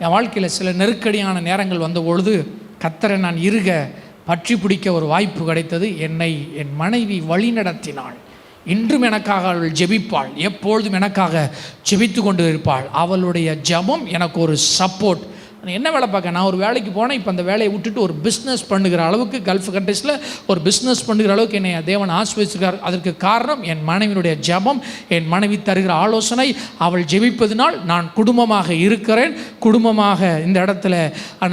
என் வாழ்க்கையில் சில நெருக்கடியான நேரங்கள் வந்த பொழுது கர்த்தரை நான் இறுக பற்றி பிடிக்க ஒரு வாய்ப்பு கிடைத்தது. என்னை என் மனைவி வழி நடத்தினாள். இன்றும் எனக்காக அவள் ஜெபிப்பாள், எப்பொழுதும் எனக்காக ஜெபித்து கொண்டு இருப்பாள். அவளுடைய ஜெபம் எனக்கு ஒரு சப்போர்ட். என்ன வேலை பார்க்க, நான் ஒரு வேலைக்கு போனேன், இப்போ அந்த வேலையை விட்டுட்டு ஒரு பிஸ்னஸ் பண்ணுகிற அளவுக்கு, கல்ஃப் கண்ட்ரீஸில் ஒரு பிஸ்னஸ் பண்ணுகிற அளவுக்கு என்னை தேவன் ஆசீர்வதிச்சிருக்கார். அதற்கு காரணம் என் மனைவியினுடைய ஜெபம், என் மனைவி தருகிற ஆலோசனை. அவள் ஜெபிப்பதினால் நான் குடும்பமாக இருக்கிறேன், குடும்பமாக இந்த இடத்துல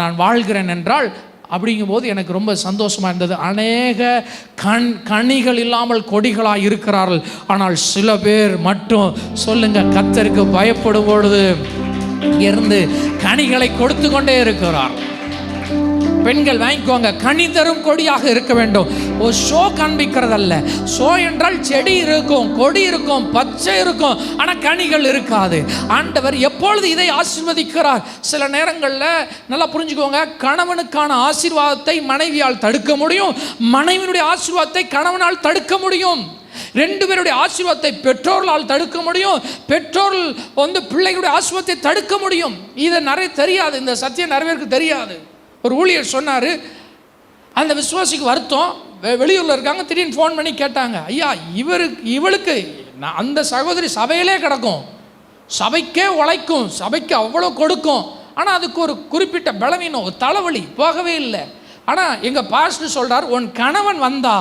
நான் வாழ்கிறேன் என்றால் அப்படிங்கும்போது எனக்கு ரொம்ப சந்தோஷமாக இருந்தது. அநேக கனிகள் இல்லாமல் கொடிகளாக இருக்கிறார்கள். ஆனால் சில பேர் மட்டும் சொல்லுங்கள், கர்த்தருக்கு பயப்படும் பொழுது இருந்து கனிகளை கொடுத்து கொண்டே இருக்கிறார். பெண்கள் வாங்கிக்கோங்க, கனி தரும் கொடியாக இருக்க வேண்டும். ஒரு ஷோ காண்பிக்கிறதல்ல. ஷோ என்றால் செடி இருக்கும், கொடி இருக்கும், பச்சை இருக்கும், ஆனால் கனிகள் இருக்காது. ஆண்டவர் எப்பொழுது இதை ஆசீர்வதிக்கிறார். சில நேரங்களில் நல்லா புரிஞ்சுக்கோங்க, கணவனுக்கான ஆசீர்வாதத்தை மனைவியால் தடுக்க முடியும், மனைவியினுடைய ஆசீர்வாதத்தை கணவனால் தடுக்க முடியும். ரெண்டு பேருடைய ஆசீர்வாதத்தை பெற்றோர்களால் தடுக்க முடியும், பெற்றோர்கள் பிள்ளைகளுடைய ஆசீர்வாதத்தை தடுக்க முடியும். இதை நிறைய தெரியாது, இந்த சத்தியம் நிறைய பேருக்கு தெரியாது. ஒரு ஊழியர் சொன்னார், அந்த விசுவாசிக்கு வருத்தம், வெளியூரில் இருக்காங்க, திடீர்னு ஃபோன் பண்ணி கேட்டாங்க, ஐயா இவளுக்கு அந்த சகோதரி சபையிலே கிடக்கும், சபைக்கே உழைக்கும், சபைக்கு அவ்வளோ கொடுக்கும், ஆனால் அதுக்கு ஒரு குறிப்பிட்ட பலவீனம், ஒரு தலைவலி, போகவே இல்லை. ஆனால் எங்கள் பாஸ்டர் சொல்கிறார், உன் கணவன் வந்தா,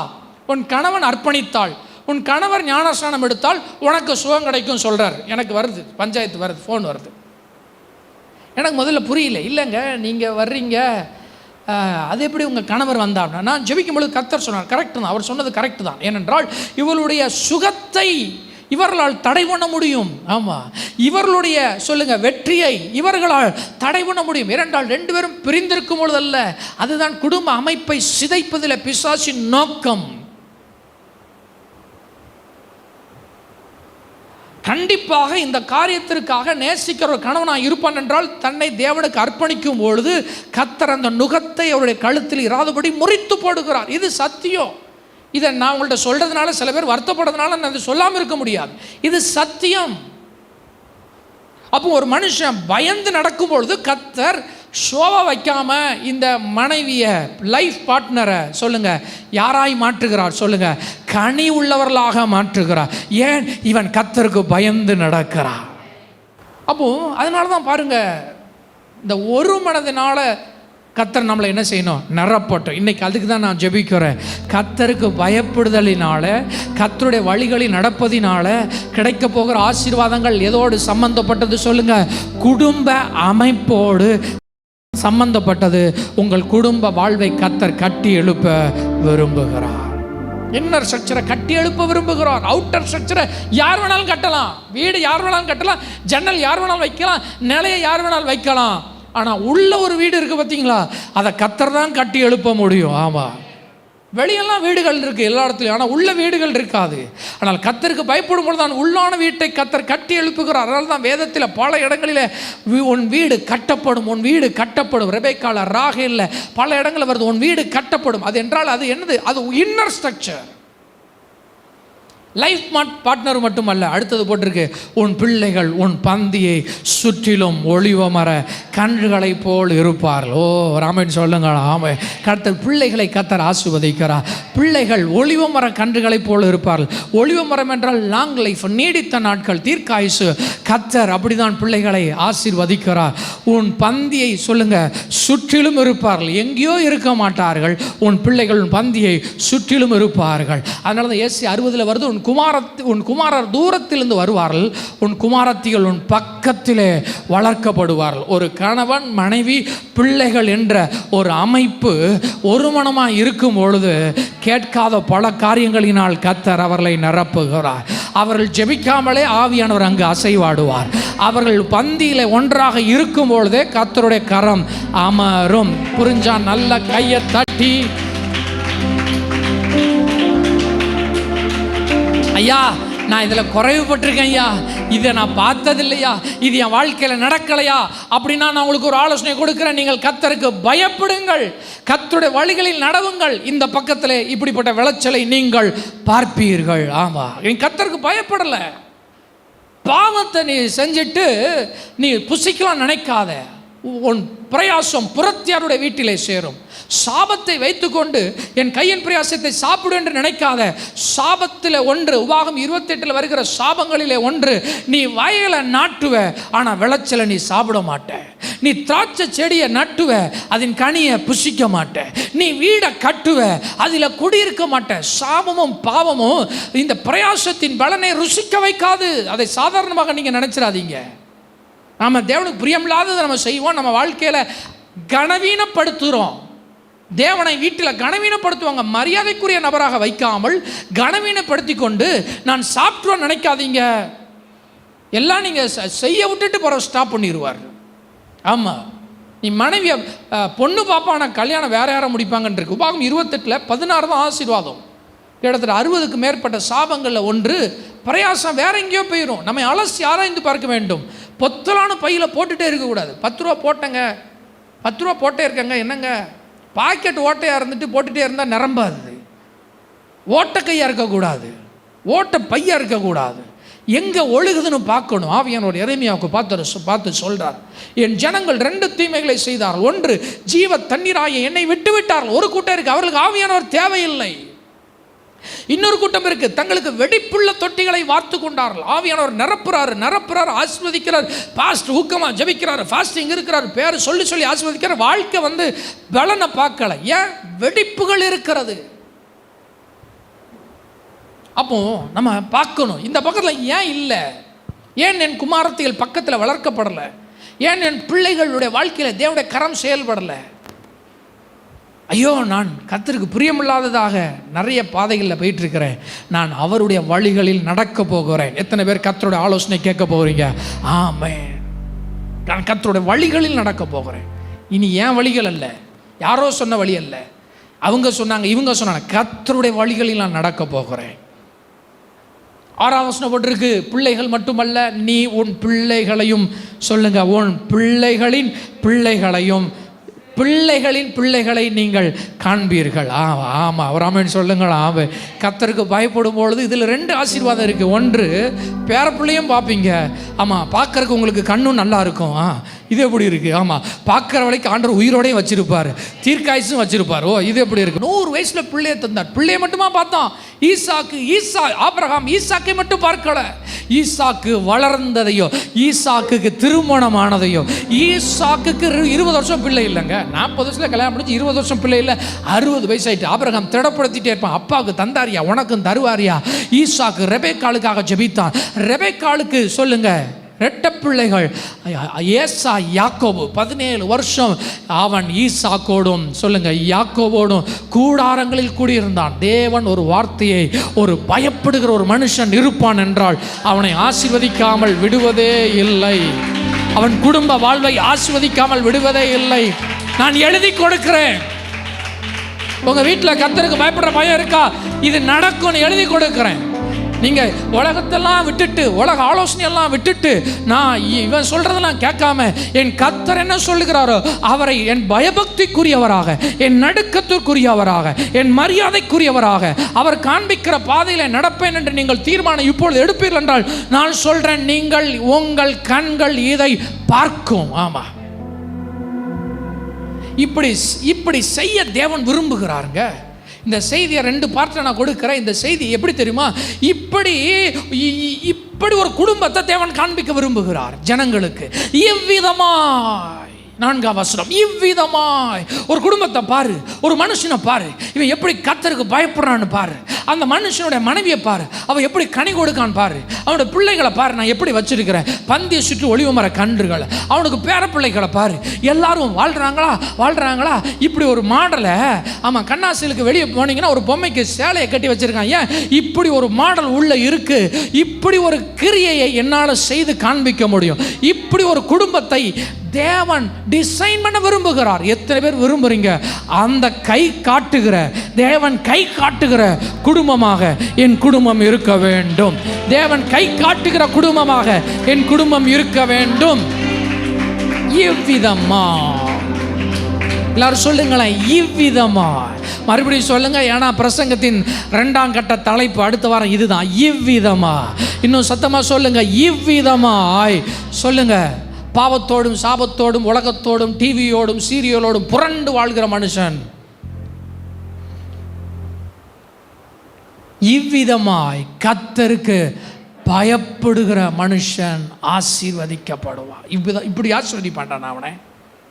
உன் கணவன் அர்ப்பணித்தாள், உன் கணவர் ஞானஸ்நானம் எடுத்தால் உனக்கு சுகம் கிடைக்கும் சொல்கிறார். எனக்கு வருது, பஞ்சாயத்து வருது, ஃபோன் வருது. எனக்கு முதல்ல புரியல. இல்லைங்க, நீங்கள் வர்றீங்க, அது எப்படி உங்கள் கணவர் வந்தா அப்படின்னா, நான் ஜெபிக்கும்பொழுது கர்த்தர் சொன்னார், கரெக்டு தான், அவர் சொன்னது கரெக்டு தான். ஏனென்றால் இவளுடைய சுகத்தை இவர்களால் தடை பண்ண முடியும். ஆமாம், இவர்களுடைய சொல்லுங்க வெற்றியை இவர்களால் தடை பண்ண முடியும். ஏனென்றால் ரெண்டு பேரும் பிரிந்திருக்கும் பொழுதல்ல, அதுதான் குடும்ப அமைப்பை சிதைப்பதில் பிசாசின் நோக்கம். கண்டிப்பாக இந்த காரியத்திற்காக நேசிக்கிற ஒரு கணவனாக இருப்பான் என்றால் தன்னை தேவனுக்கு அர்ப்பணிக்கும் பொழுது கர்த்தர் அந்த நுகத்தை அவருடைய கழுத்தில் இராதபடி முறித்து போடுகிறார். இது சத்தியம். இதை நான் உங்கள்கிட்ட சொல்கிறதுனால சில பேர் வருத்தப்படுறதுனால நான் அதை சொல்லாமல் இருக்க முடியாது. இது சத்தியம். அப்போ ஒரு மனுஷன் பயந்து நடக்கும் பொழுது கர்த்தர் ஷோவை வைக்காம இந்த மனைவியை, லைஃப் பார்ட்னரை சொல்லுங்க யாராய் மாற்றுகிறார் சொல்லுங்க, கனி உள்ளவர்களாக மாற்றுகிறார். ஏன்? இவன் கர்த்தருக்கு பயந்து நடக்கிறார். அப்போ அதனால தான் பாருங்க, இந்த ஒரு மனதினால கர்த்தர் நம்மளை என்ன செய்யணும், நிரப்பட்டோம். இன்னைக்கு அதுக்கு தான் நான் ஜெபிக்கிறேன். கர்த்தருக்கு பயப்படுதலினால, கர்த்தருடைய வழிகளில் நடப்பதினால கிடைக்க போகிற ஆசீர்வாதங்கள் எதோடு சம்பந்தப்பட்டது சொல்லுங்க, குடும்ப அமைப்போடு சம்பந்தப்பட்டது. உங்கள் குடும்ப வாழ்வை கர்த்தர் கட்டி எழுப்ப விரும்புகிறார். இன்னர் ஸ்ட்ரக்சரை கட்டி எழுப்ப விரும்புகிறார். அவுட்டர் ஸ்ட்ரக்சரை யார் வேணாலும் கட்டலாம், வீடு யார் வேணாலும் கட்டலாம், ஜன்னல் யார் வேணாலும் வைக்கலாம், நிலையை யார் வேணாலும் வைக்கலாம். ஆனால் உள்ள ஒரு வீடு இருக்குது பார்த்தீங்களா, அதை கர்த்தர் தான் கட்டி எழுப்ப முடியும். ஆமாம், வெளியெல்லாம் வீடுகள் இருக்குது எல்லா இடத்துலையும், ஆனால் உள்ள வீடுகள் இருக்காது. ஆனால் கர்த்தருக்கு பயப்படும் பொழுது தான் உள்ளான வீட்டை கர்த்தர் கட்டி எழுப்புகிறார். அதனால தான் வேதத்தில் பல இடங்களில் உன் வீடு கட்டப்படும், உன் வீடு கட்டப்படும். ரெபெக்கால ராகேல்ல பல இடங்களில் வருது, உன் வீடு கட்டப்படும். அது என்றால் அது என்னது, அது இன்னர் ஸ்ட்ரக்சர். லைஃப் பார்ட்னர் மட்டுமல்ல, அடுத்தது போட்டிருக்கு, உன் பிள்ளைகள் உன் பந்தியை சுற்றிலும் ஒளிவ மர கன்றுகளை போல் இருப்பார்கள். ஓ ராமன் சொல்லுங்க. ஆமாம், கர்த்தர் பிள்ளைகளை கர்த்தர் ஆசீர்வதிக்கிறார். பிள்ளைகள் ஒளிவ மர கன்றுகளை போல் இருப்பார்கள். ஒளிவ மரம் என்றால் லாங் லைஃப், நீடித்த நாட்கள், தீர்க்காயுசு. கர்த்தர் அப்படிதான் பிள்ளைகளை ஆசீர்வதிக்கிறார். உன் பந்தியை சொல்லுங்க சுற்றிலும் இருப்பார்கள், எங்கேயோ இருக்க மாட்டார்கள். உன் பிள்ளைகள் உன் பந்தியை சுற்றிலும் இருப்பார்கள். அதனால தான் ஏசி 60 வருது, உன் குமாரர் தூரத்திலிருந்து வருவார்கள், உன் குமாரத்திகள் உன் பக்கத்திலே வளர்க்கப்படுவார்கள். ஒரு கணவன் மனைவி பிள்ளைகள் என்ற ஒரு அமைப்பு ஒரு மனமாக இருக்கும் பொழுது கேட்காத பல காரியங்களினால் கர்த்தர் அவர்களை நிரப்புகிறார். அவர்கள் ஜெபிக்காமலே ஆவியானவர் அங்கு அசைவாடுவார். அவர்கள் பந்தியில் ஒன்றாக இருக்கும் பொழுதே கர்த்தருடைய கரம் அமரும். புரிஞ்சா நல்ல கையை தட்டி ஐயா நான் இதில் குறைவுபட்டிருக்கேன் ஐயா, இதை நான் பார்த்ததில்லையா, இது என் வாழ்க்கையில் நடக்கலையா அப்படின்னா நான் உங்களுக்கு ஒரு ஆலோசனை கொடுக்குறேன். நீங்கள் கர்த்தருக்கு பயப்படுங்கள், கர்த்தருடைய வழிகளில் நடவுங்கள். இந்த பக்கத்தில் இப்படிப்பட்ட விளைச்சலை நீங்கள் பார்ப்பீர்கள். ஆமாம், கர்த்தருக்கு பயப்படலை, பாவத்தை நீ செஞ்சுட்டு நீ புசிக்கலாம் நினைக்காத. உன் பிரயாசம் புறத்தியாருடைய வீட்டிலே சேரும். சாபத்தை வைத்துக்கொண்டு என் கையின் பிரயாசத்தை சாப்பிடு என்று நினைக்காத. சாபத்தில் ஒன்று, உபாகம் 28 வருகிற சாபங்களிலே ஒன்று, நீ வயலை நாட்டுவ ஆனால் விளைச்சலை நீ சாப்பிட மாட்ட. நீ திராட்சை செடியை நட்டுவ, அதன் கனியை புசிக்க மாட்ட. நீ வீடை கட்டுவ, அதில் குடியிருக்க மாட்ட. சாபமும் பாவமும் இந்த பிரயாசத்தின் பலனை ருசிக்க வைக்காது. அதை சாதாரணமாக நீங்கள் நினைச்சிடாதீங்க. நம்ம தேவனுக்கு பிரியமில்லாததை நம்ம செய்வோம், நம்ம வாழ்க்கையில் கனவீனப்படுத்துகிறோம். தேவனை வீட்டில் கனவீனப்படுத்துவாங்க. மரியாதைக்குரிய நபராக வைக்காமல் கனவீனப்படுத்தி கொண்டு நான் சாப்பிட்ருவோம் நினைக்காதீங்க. எல்லாம் நீங்கள் செய்ய விட்டுட்டு போகிற ஸ்டாப் பண்ணிடுவார். ஆமாம், நீ மனைவியை பொண்ணு பாப்பா ஆனால் கல்யாணம் வேற யாரை முடிப்பாங்கன்னு இருக்கு. உபாகம் 28 16 தான் ஆசீர்வாதம். கிட்டத்தட்ட 60க்கு மேற்பட்ட சாபங்களில் ஒன்று பிரயாசம் வேற எங்கேயோ போயிடும். நம்ம அலசி ஆராய்ந்து பார்க்க வேண்டும். பொத்தலான பையில் போட்டுகிட்டே இருக்கக்கூடாது. 10 ரூபா போட்டேங்க, 10 ரூபா போட்டே இருக்கேங்க, என்னங்க பாக்கெட் ஓட்டையாக இருந்துட்டு போட்டுகிட்டே இருந்தால் நிரம்பாது. ஓட்ட கையாக இருக்கக்கூடாது, ஓட்ட பையாக இருக்கக்கூடாது. எங்கே ஒழுகுதுன்னு பார்க்கணும். ஆவியானவர் எரேமியாவுக்கு பார்த்து சொல்கிறார், என் ஜனங்கள் 2 தீமைகளை செய்தார்கள். ஒன்று, ஜீவ தண்ணீராய என்னை விட்டு விட்டார்கள். ஒரு கூட்டம் இருக்குது, அவர்களுக்கு ஆவியானவர் தேவையில்லை. இன்னொரு கூட்டம் இருக்கு, தங்களுக்கு வெடிப்புள்ள தொட்டிகளை வார்த்து கொண்டார்கள். ஆவியானவர் நிரப்புறாரு, ஆஸ்வதிக்கிறார். பாஸ்ட் ஊக்கமா ஜபிக்கிறார், ஃபாஸ்டிங் இருக்கிறார், பேர் சொல்லி ஆஸ்வதிக்கிறார். வாழ்க்கை பலனை பார்க்கல. ஏன்? வெடிப்புகள் இருக்கிறது. அப்போ நம்ம பார்க்கணும், இந்த பக்கத்தில் ஏன் இல்லை? ஏன் என் குமாரத்திகள் பக்கத்தில் வளர்க்கப்படலை? ஏன் என் பிள்ளைகளுடைய வாழ்க்கையில் தேவனுடைய கரம் செயல்படலை? ஐயோ, நான் கர்த்தருக்கு பிரியமில்லாததாக நிறைய பாதைகளில் போயிட்டுருக்கிறேன், நான் அவருடைய வழிகளில் நடக்க போகிறேன். எத்தனை பேர் கர்த்தருடைய ஆலோசனை கேட்க போகிறீங்க? ஆமென். நான் கர்த்தருடைய வழிகளில் நடக்க போகிறேன். இனி ஏன் வழிகள் அல்ல, யாரோ சொன்ன வழி அல்ல, அவங்க சொன்னாங்க இவங்க சொன்னாங்க, கர்த்தருடைய வழிகளில் நான் நடக்க போகிறேன். 6ஆம் வசனம் போட்டிருக்கு, பிள்ளைகள் மட்டுமல்ல, நீ உன் பிள்ளைகளையும் சொல்லுங்க, உன் பிள்ளைகளின் பிள்ளைகளையும், பிள்ளைகளின் பிள்ளைகளை நீங்கள் காண்பீர்கள். ஆமாம், அவர் ஆமென் சொல்லுங்கள். ஆமாம், கர்த்தருக்கு பயப்படும் பொழுது இதில் 2 ஆசீர்வாதம் இருக்குது. ஒன்று, பேர பிள்ளையும் பார்ப்பீங்க. ஆமாம், பார்க்கறதுக்கு உங்களுக்கு கண்ணும் நல்லா இருக்கும். இது எப்படி இருக்குது? ஆமாம், பார்க்குற வரைக்கும் ஆண்டவர் உயிரோடையும் வச்சிருப்பார், தீர்க்காயுசும் வச்சிருப்பார். இது எப்படி இருக்குது? 100 வயசில் பிள்ளையை தந்தார். பிள்ளையை மட்டுமா பார்த்தான்? ஆபிரகாம் ஈசாக்கை மட்டும் பார்க்கல, ஈசாக்கு வளர்ந்ததையோ, ஈசாக்குக்கு திருமணமானதையோ. ஈசாக்குக்கு 20 வருஷம் பிள்ளை இல்லைங்க, 40 வருஷத்தில் கல்யாணம் முடிஞ்சு 20 வருஷம் பிள்ளை இல்லை, 60 வயசாயிட்டு. ஆபிரகாம் திடப்படுத்திட்டே இருப்பான், அப்பாவுக்கு தந்தாரியா, உனக்கும் தருவாரியா? ஈசாக்கு ரெபெக்காளுக்காக ஜெபித்தான். ரெபெக்காளுக்கு சொல்லுங்க 2 பிள்ளைகள், ஏசா யாக்கோபு. 17 வருஷம் அவன் ஈசாக்கோடும் சொல்லுங்க யாக்கோபோடும் கூடாரங்களில் கூடியிருந்தான். தேவன் ஒரு வார்த்தையை, ஒரு பயப்படுகிற ஒரு மனுஷன் இருப்பான் என்றால் அவனை ஆசீர்வதிக்காமல் விடுவதே இல்லை. அவன் குடும்ப வாழ்வை ஆசீர்வதிக்காமல் விடுவதே இல்லை. நான் எழுதி கொடுக்கிறேன். உங்க வீட்டில் கர்த்தருக்கு பயப்படுற பயம் இருக்கா? இது நடக்கும், எழுதி கொடுக்கிறேன். நீங்கள் உலகத்தெல்லாம் விட்டுட்டு, உலக ஆலோசனையெல்லாம் விட்டுட்டு, நான் இவன் சொல்கிறதெல்லாம் கேட்காம என் கர்த்தர் என்ன சொல்லுகிறாரோ அவரை என் பயபக்திக்குரியவராக, என் நடுக்கத்திற்குரியவராக, என் மரியாதைக்குரியவராக, அவர் காண்பிக்கிற பாதையில் நடப்பேன் என்று நீங்கள் தீர்மானம் இப்பொழுது எடுப்பீர்கள் என்றால் நான் சொல்கிறேன், நீங்கள் உங்கள் கண்கள் இதை பார்க்கும். ஆமாம், இப்படி செய்ய தேவன் விரும்புகிறாருங்க. இந்த செய்தியை 2 பார்ட்டில் நான் கொடுக்குறேன். இந்த செய்தி எப்படி தெரியுமா? இப்படி ஒரு குடும்பத்தை தேவன் காண்பிக்க விரும்புகிறார் ஜனங்களுக்கு. இவ்விதமாய் 4ஆம் வசனம், இவ்விதமாய் ஒரு குடும்பத்தை பாரு, ஒரு மனுஷனை பாரு, இவன் எப்படி கர்த்தருக்கு பயப்படுறான்னு பாரு. அந்த மனுஷனுடைய மனைவியை பாரு, அவன் எப்படி கனி கொடுக்கான்னு பாரு. அவனுடைய பிள்ளைகளை பாரு, நான் எப்படி வச்சிருக்கிறேன், பந்தியை சுற்றி ஒளிவு மர கன்றுகளை. அவனுக்கு பேர பிள்ளைகளை பாரு, எல்லாரும் வாழ்கிறாங்களா? இப்படி ஒரு மாடலை, ஆமாம், கண்ணாசிலுக்கு வெளியே போனீங்கன்னா ஒரு பொம்மைக்கு சேலையை கட்டி வச்சிருக்கான். ஏன் இப்படி ஒரு மாடல் உள்ள இருக்கு? இப்படி ஒரு கிரியையை என்னால் செய்து காண்பிக்க முடியும். இப்படி ஒரு குடும்பத்தை தேவன் டிசைன் பண்ண விரும்புகிறார். எத்தனை பேர் விரும்புறீங்க? அந்த கை காட்டுகிற, தேவன் கை காட்டுகிற குடும்பமாக என் குடும்பம் இருக்க வேண்டும். தேவன் கை காட்டுகிற குடும்பமாக என் குடும்பம் இருக்க வேண்டும். இவ்விதமா, எல்லாரும் சொல்லுங்களேன், இவ்விதமா. மறுபடியும் சொல்லுங்க, ஏன்னா பிரசங்கத்தின் 2ஆம் கட்ட தலைப்பு அடுத்த வாரம் இதுதான், இவ்விதமா. இன்னும் சத்தமா சொல்லுங்க, இவ்விதமாய் சொல்லுங்க. பாவத்தோடும் சாபத்தோடும் உலகத்தோடும் டிவியோடும் சீரியலோடும் புரண்டு வாழ்கிற மனுஷன் இவ்விதமாய் கர்த்தருக்கு பயப்படுகிற மனுஷன் ஆசீர்வதிக்கப்படுவான். இப்படி ஆசீர்வதிப்பான்டா, நான் அவனை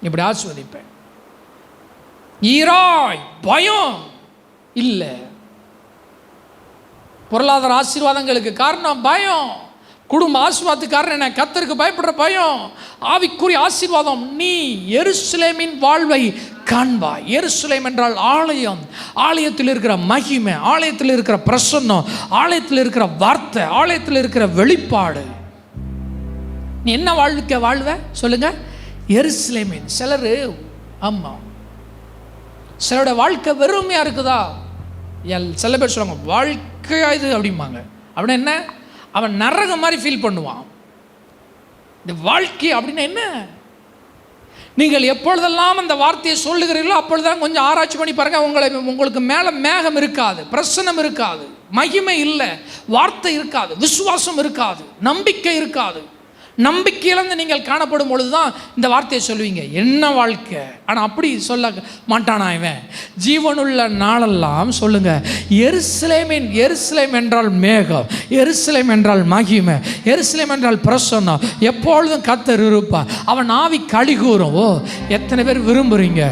இப்படி ஆசீர்வதிப்பேன். ஈராய் பயம் இல்லை. பொருளாதார ஆசீர்வாதங்களுக்கு காரணம் பயம். குடும்ப ஆசீர்வாதத்துக்கு காரணம் என்ன? கர்த்தருக்கு பயப்படுற பயம். ஆவிக்குரிய ஆசீர்வாதம், நீ எருசலேமின் வாழ்வை காண்பாய். எருசலேம் என்றால் ஆலயம். ஆலயத்தில் இருக்கிற மகிமை, ஆலயத்தில் இருக்கிற பிரசன்னம், ஆலயத்தில் இருக்கிற வார்த்தை, ஆலயத்தில் இருக்கிற வெளிப்பாடு. நீ என்ன வாழ்க்கை வாழ்வ சொல்லுங்க? எருசலேமின். சிலர் ஆமாம், சிலரோட வாழ்க்கை வெறுமையா இருக்குதா? சில பேர் சொல்லுவாங்க வாழ்க்கையா இது அப்படிம்பாங்க. அப்படின்னா என்ன? அவன் நரகம் மாதிரி ஃபீல் பண்ணுவான். இந்த வாழ்க்கை அப்படின்னா என்ன? நீங்கள் எப்பொழுதெல்லாம் அந்த வார்த்தையை சொல்லுகிறீர்களோ அப்பொழுதுதான் கொஞ்சம் ஆராய்ச்சி பண்ணி பாருங்க. உங்களுக்கு மேலே மேகம் இருக்காது, பிரசன்னம் இருக்காது, மகிமை இல்லை, வார்த்தை இருக்காது, விசுவாசம் இருக்காது, நம்பிக்கை இருக்காது. நம்பிக்கையிலிருந்து நீங்கள் காணப்படும் பொழுது தான் இந்த வார்த்தையை சொல்லுவீங்க, என்ன வாழ்க்கை. ஆனால் அப்படி சொல்ல மாட்டானா இவன். ஜீவனுள்ள நாளெல்லாம் சொல்லுங்க, எருசலேம் என்றால் மேகம், எருசலேம் என்றால் மகிமை, எருசலேம் என்றால் பிரசன்னம், எப்பொழுதும் கர்த்தர் இருப்பார், அவன் ஆவி களி கூறும். ஓ, எத்தனை பேர் விரும்புகிறீங்க?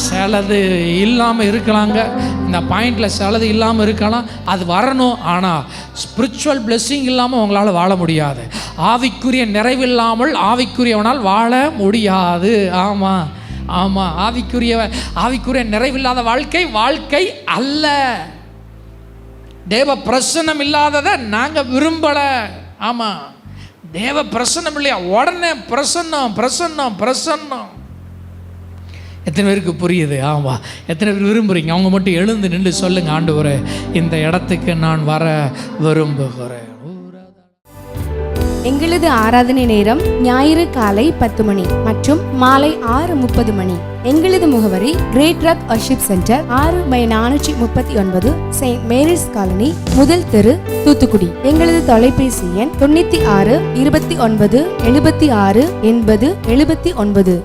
சிலது இல்லாமல் இருக்கலாங்க, இந்த பாயிண்டில் சிலது இல்லாமல் இருக்கலாம், அது வரணும். ஆனால் ஸ்பிரிச்சுவல் பிளெஸ்ஸிங் இல்லாமல் உங்களால் வாழ முடியாது. ஆவிக்குரிய நிறைவில்லாமல் ஆவிக்குரியவனால் வாழ முடியாது. ஆமாம் ஆமாம், ஆவிக்குரிய நிறைவில்லாத வாழ்க்கை அல்ல. தேவ பிரசன்னம் இல்லாததை நாங்கள் விரும்பலை. ஆமாம், தேவ பிரசன்னம் இல்லையா, உடனே பிரசன்னம். எத்தனை பேருக்கு புரியுது? ஆமாம், எத்தனை பேர் விரும்புகிறீங்க? அவங்க மட்டும் எழுந்து நின்று சொல்லுங்க, ஆண்டவரே இந்த இடத்துக்கு நான் வர விரும்புகிறேன். எங்களது ஆராதனை நேரம் ஞாயிறு காலை 10 மணி மற்றும் மாலை 6:30 மணி. எங்களது முகவரி great rock worship centre, 6/439 saint Mary's colony, முதல் தெரு, தூத்துக்குடி. எங்களது தொலைபேசி எண் 96 29 76 80 79.